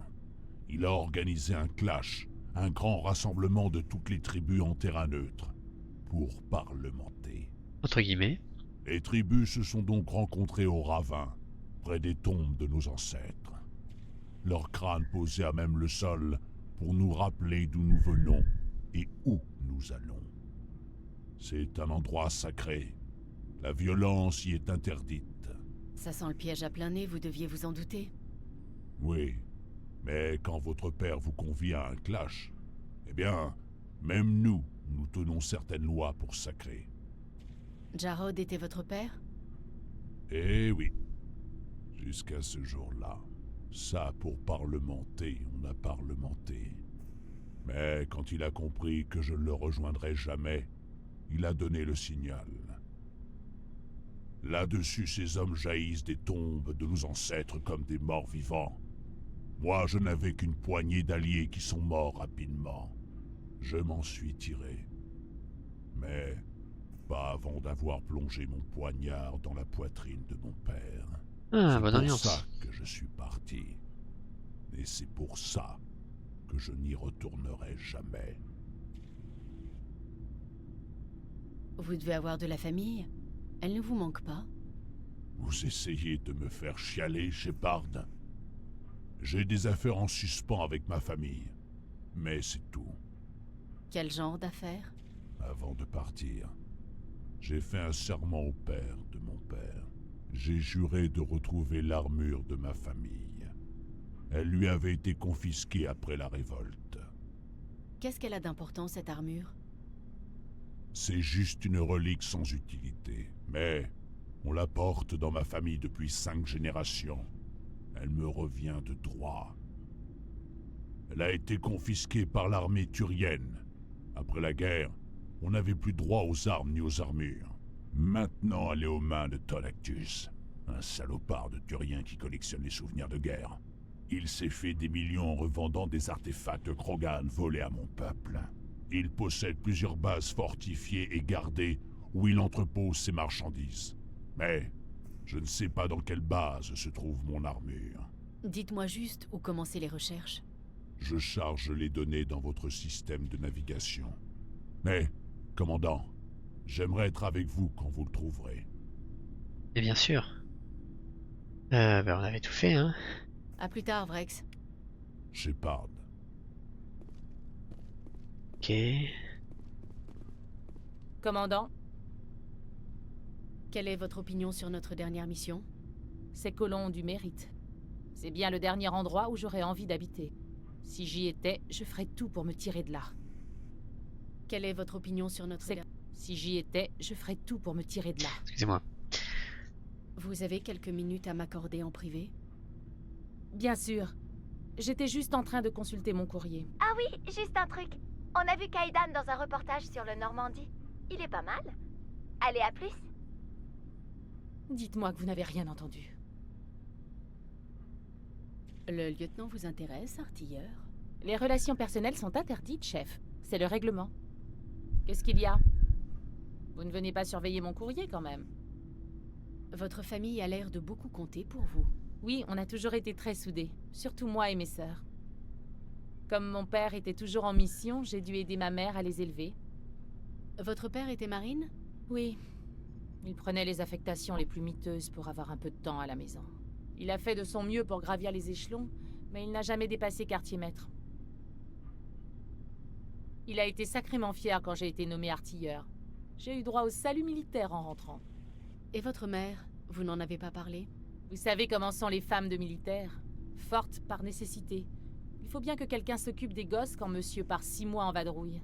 il a organisé un clash, un grand rassemblement de toutes les tribus en terrain neutre, pour parlementer. Entre guillemets. Les tribus se sont donc rencontrées au ravin, près des tombes de nos ancêtres. Leurs crânes posés à même le sol pour nous rappeler d'où nous venons et où nous allons. C'est un endroit sacré. La violence y est interdite. Ça sent le piège à plein nez, vous deviez vous en douter. Oui, mais quand votre père vous convie à un clash, eh bien, même nous tenons certaines lois pour sacrées. Jarod était votre père? Eh oui. Jusqu'à ce jour-là. Ça, pour parlementer, on a parlementé. Mais quand il a compris que je ne le rejoindrais jamais, il a donné le signal. Là-dessus, ces hommes jaillissent des tombes de nos ancêtres comme des morts vivants. Moi, je n'avais qu'une poignée d'alliés qui sont morts rapidement. Je m'en suis tiré. Mais pas avant d'avoir plongé mon poignard dans la poitrine de mon père. Ah, c'est bonne pour ambiance. ça que je suis parti. Et c'est pour ça que je n'y retournerai jamais. Vous devez avoir de la famille. Elle ne vous manque pas? Vous essayez de me faire chialer, Shepard? J'ai des affaires en suspens avec ma famille. Mais c'est tout. Quel genre d'affaires? Avant de partir, j'ai fait un serment au père de mon père. J'ai juré de retrouver l'armure de ma famille. Elle lui avait été confisquée après la révolte. Qu'est-ce qu'elle a d'important, cette armure? C'est juste une relique sans utilité. Mais on la porte dans ma famille depuis 5 générations. Elle me revient de droit. Elle a été confisquée par l'armée turienne. Après la guerre, on n'avait plus droit aux armes ni aux armures. Maintenant, elle est aux mains de Tonactus, un salopard de Turien qui collectionne les souvenirs de guerre. Il s'est fait des millions en revendant des artefacts Krogan volés à mon peuple. Il possède plusieurs bases fortifiées et gardées où il entrepose ses marchandises. Mais je ne sais pas dans quelle base se trouve mon armure. Dites-moi juste où commencer les recherches. Je charge les données dans votre système de navigation. Mais, commandant, j'aimerais être avec vous quand vous le trouverez. Et bien sûr. On avait tout fait, hein. À plus tard, Vrex. Shepard. Ok. Commandant, Quelle est votre opinion sur notre dernière mission? ces colons ont du mérite. C'est bien le dernier endroit où j'aurais envie d'habiter. Si j'y étais, je ferais tout pour me tirer de là. Quelle est votre opinion sur notre... Si j'y étais, je ferais tout pour me tirer de là. Excusez-moi. Vous avez quelques minutes à m'accorder en privé? Bien sûr. J'étais juste en train de consulter mon courrier. Ah oui, juste un truc. On a vu Kaidan dans un reportage sur le Normandie. Il est pas mal. Allez, à plus. Dites-moi que vous n'avez rien entendu. Le lieutenant vous intéresse, artilleur? Les relations personnelles sont interdites, chef. C'est le règlement. Qu'est-ce qu'il y a? Vous ne venez pas surveiller mon courrier, quand même. Votre famille a l'air de beaucoup compter pour vous. Oui, on a toujours été très soudés. Surtout moi et mes sœurs. Comme mon père était toujours en mission, j'ai dû aider ma mère à les élever. Votre père était marine? Oui. Il prenait les affectations les plus miteuses pour avoir un peu de temps à la maison. Il a fait de son mieux pour gravir les échelons, mais il n'a jamais dépassé quartier-maître. Il a été sacrément fier quand j'ai été nommé artilleur. J'ai eu droit au salut militaire en rentrant. Et votre mère, vous n'en avez pas parlé? Vous savez comment sont les femmes de militaires? Fortes par nécessité. Il faut bien que quelqu'un s'occupe des gosses quand monsieur part 6 mois en vadrouille.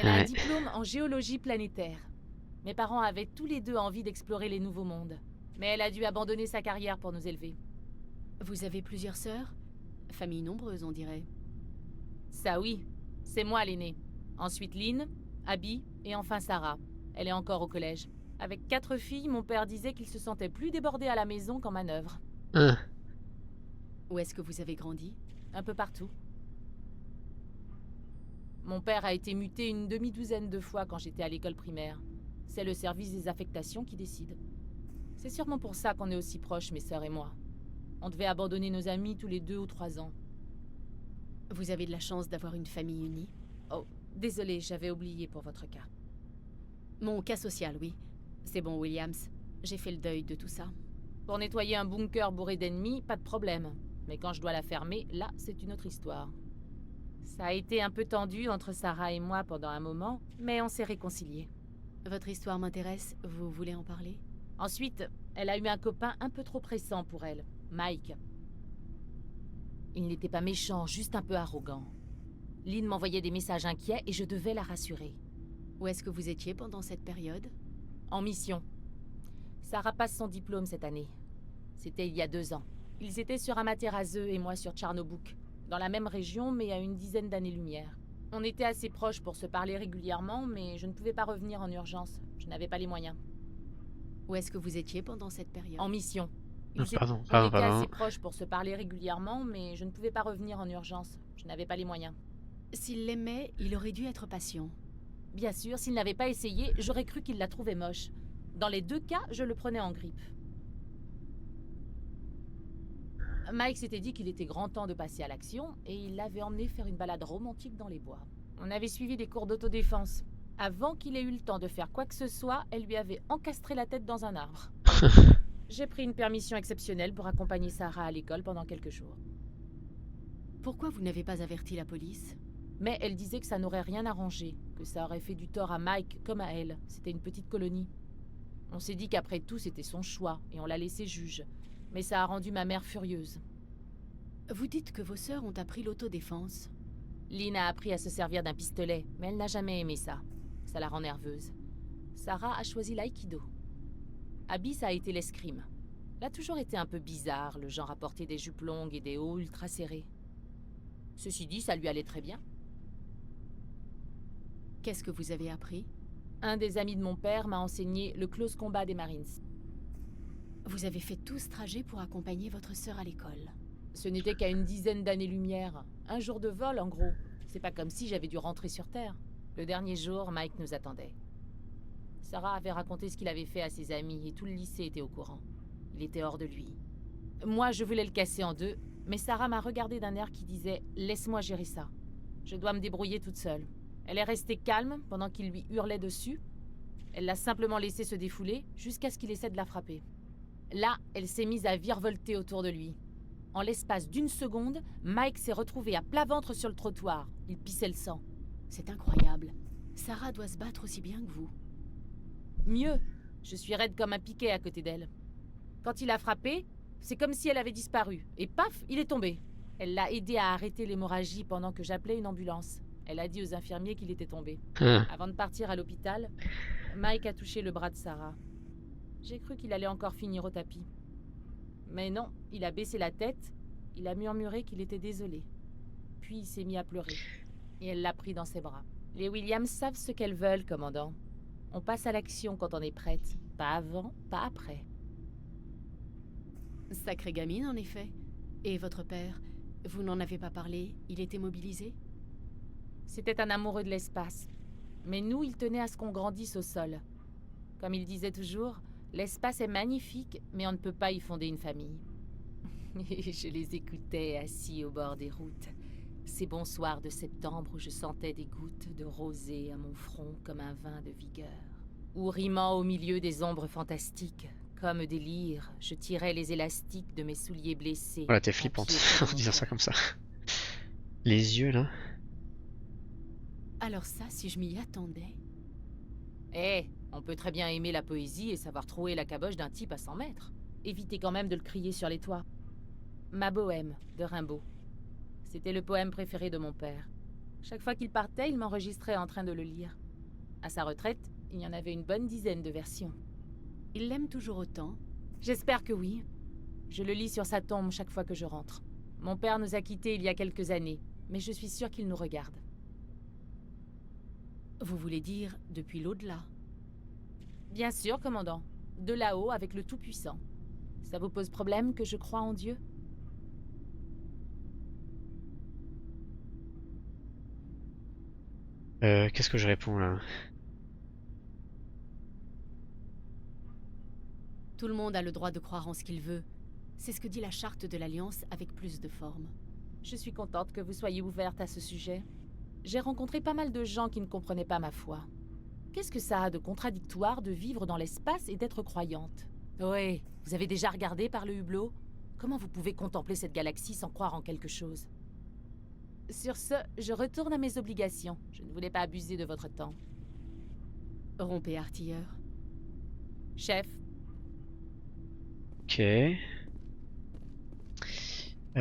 Elle a un diplôme en géologie planétaire. Mes parents avaient tous les deux envie d'explorer les nouveaux mondes. Mais elle a dû abandonner sa carrière pour nous élever. Vous avez plusieurs sœurs? Famille nombreuse, on dirait. Ça oui, c'est moi l'aînée. Ensuite Lynn, Abby et enfin Sarah. Elle est encore au collège. Avec 4 filles, mon père disait qu'il se sentait plus débordé à la maison qu'en manœuvre. Où est-ce que vous avez grandi? Un peu partout. Mon père a été muté une demi-douzaine de fois quand j'étais à l'école primaire. C'est le service des affectations qui décide. C'est sûrement pour ça qu'on est aussi proches, mes sœurs et moi. On devait abandonner nos amis tous les 2 ou 3 ans. Vous avez de la chance d'avoir une famille unie? Oh, désolé, j'avais oublié pour votre cas. Mon cas social, oui. C'est bon, Williams. J'ai fait le deuil de tout ça. Pour nettoyer un bunker bourré d'ennemis, pas de problème. Mais quand je dois la fermer, là, c'est une autre histoire. Ça a été un peu tendu entre Sarah et moi pendant un moment, mais on s'est réconciliés. Votre histoire m'intéresse, vous voulez en parler? Ensuite, elle a eu un copain un peu trop pressant pour elle, Mike. Il n'était pas méchant, juste un peu arrogant. Lynn m'envoyait des messages inquiets et je devais la rassurer. Où est-ce que vous étiez pendant cette période? En mission. Sarah passe son diplôme cette année. C'était il y a 2 ans. Ils étaient sur Amaterasu et moi sur Tchernobyl, dans la même région mais à une dizaine d'années-lumière. On était assez proches pour se parler régulièrement, mais je ne pouvais pas revenir en urgence. Je n'avais pas les moyens. Où est-ce que vous étiez pendant cette période? En mission. Ah, pardon, On pardon, était pardon. assez proches pour se parler régulièrement, mais je ne pouvais pas revenir en urgence. Je n'avais pas les moyens. S'il l'aimait, il aurait dû être patient. Bien sûr, s'il n'avait pas essayé, j'aurais cru qu'il la trouvait moche. Dans les 2 cas, je le prenais en grippe. Mike s'était dit qu'il était grand temps de passer à l'action et il l'avait emmené faire une balade romantique dans les bois. On avait suivi des cours d'autodéfense. Avant qu'il ait eu le temps de faire quoi que ce soit, elle lui avait encastré la tête dans un arbre. J'ai pris une permission exceptionnelle pour accompagner Sarah à l'école pendant quelques jours. Pourquoi vous n'avez pas averti la police? Mais elle disait que ça n'aurait rien arrangé, que ça aurait fait du tort à Mike comme à elle. C'était une petite colonie. On s'est dit qu'après tout, c'était son choix et on l'a laissé juge. Mais ça a rendu ma mère furieuse. Vous dites que vos sœurs ont appris l'autodéfense. Lynn a appris à se servir d'un pistolet, mais elle n'a jamais aimé ça. Ça la rend nerveuse. Sarah a choisi l'aïkido. Abyss a été l'escrime. Elle a toujours été un peu bizarre, le genre à porter des jupes longues et des hauts ultra serrés. Ceci dit, ça lui allait très bien. Qu'est-ce que vous avez appris? Un des amis de mon père m'a enseigné le close combat des Marines. Vous avez fait tout ce trajet pour accompagner votre sœur à l'école. Ce n'était qu'à une dizaine d'années-lumière. Un jour de vol, en gros. C'est pas comme si j'avais dû rentrer sur Terre. Le dernier jour, Mike nous attendait. Sarah avait raconté ce qu'il avait fait à ses amis et tout le lycée était au courant. Il était hors de lui. Moi, je voulais le casser en deux, mais Sarah m'a regardé d'un air qui disait « Laisse-moi gérer ça. Je dois me débrouiller toute seule. » Elle est restée calme pendant qu'il lui hurlait dessus. Elle l'a simplement laissé se défouler jusqu'à ce qu'il essaie de la frapper. Là, elle s'est mise à virevolter autour de lui. En l'espace d'1 seconde, Mike s'est retrouvé à plat ventre sur le trottoir. Il pissait le sang. C'est incroyable. Sarah doit se battre aussi bien que vous. Mieux. Je suis raide comme un piquet à côté d'elle. Quand il a frappé, c'est comme si elle avait disparu. Et paf, il est tombé. Elle l'a aidé à arrêter l'hémorragie pendant que j'appelais une ambulance. Elle a dit aux infirmiers qu'il était tombé. Avant de partir à l'hôpital, Mike a touché le bras de Sarah. J'ai cru qu'il allait encore finir au tapis. Mais non, il a baissé la tête, il a murmuré qu'il était désolé. Puis il s'est mis à pleurer. Et elle l'a pris dans ses bras. Les Williams savent ce qu'elles veulent, commandant. On passe à l'action quand on est prête. Pas avant, pas après. Sacrée gamine, en effet. Et votre père, vous n'en avez pas parlé, il était mobilisé? C'était un amoureux de l'espace. Mais nous, il tenait à ce qu'on grandisse au sol. Comme il disait toujours, l'espace est magnifique, mais on ne peut pas y fonder une famille. Et je les écoutais assis au bord des routes. Ces bons soirs de septembre où je sentais des gouttes de rosée à mon front comme un vin de vigueur. Ou rimant au milieu des ombres fantastiques, comme des lyres, je tirais les élastiques de mes souliers blessés. Voilà, t'es flippante en disant ça comme ça. Les yeux, là. Alors ça, si je m'y attendais... Eh, on peut très bien aimer la poésie et savoir trouer la caboche d'un type à 100 mètres. Évitez quand même de le crier sur les toits. Ma bohème, de Rimbaud. C'était le poème préféré de mon père. Chaque fois qu'il partait, il m'enregistrait en train de le lire. À sa retraite, il y en avait une bonne dizaine de versions. Il l'aime toujours autant? J'espère que oui. Je le lis sur sa tombe chaque fois que je rentre. Mon père nous a quittés il y a quelques années, mais je suis sûre qu'il nous regarde. Vous voulez dire depuis l'au-delà? Bien sûr, commandant. De là-haut, avec le Tout-Puissant. Ça vous pose problème que je croie en Dieu? Qu'est-ce que je réponds là? Tout le monde a le droit de croire en ce qu'il veut. C'est ce que dit la charte de l'Alliance avec plus de forme. Je suis contente que vous soyez ouverte à ce sujet. J'ai rencontré pas mal de gens qui ne comprenaient pas ma foi. Qu'est-ce que ça a de contradictoire de vivre dans l'espace et d'être croyante? Ouais, vous avez déjà regardé par le hublot? Comment vous pouvez contempler cette galaxie sans croire en quelque chose? Sur ce, je retourne à mes obligations. Je ne voulais pas abuser de votre temps. Rompez, artilleur. Chef. Ok.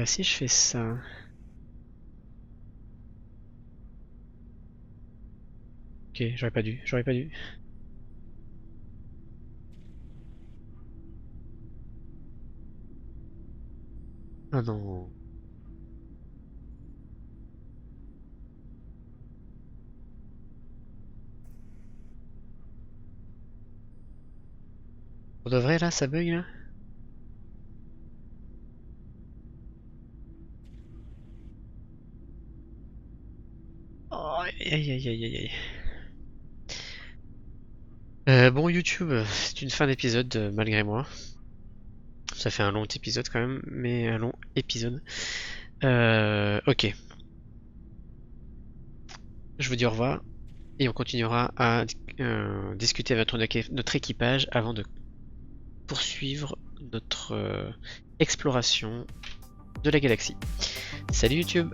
Si je fais ça... Ok, j'aurais pas dû. Ah non. Pour de vrai là, ça bug là? Oh, aïe aïe aïe aïe aïe. Bon YouTube, c'est une fin d'épisode malgré moi. Ça fait un long épisode quand même, mais un long épisode. Ok. Je vous dis au revoir et on continuera à discuter avec notre équipage avant de poursuivre notre exploration de la galaxie. Salut YouTube!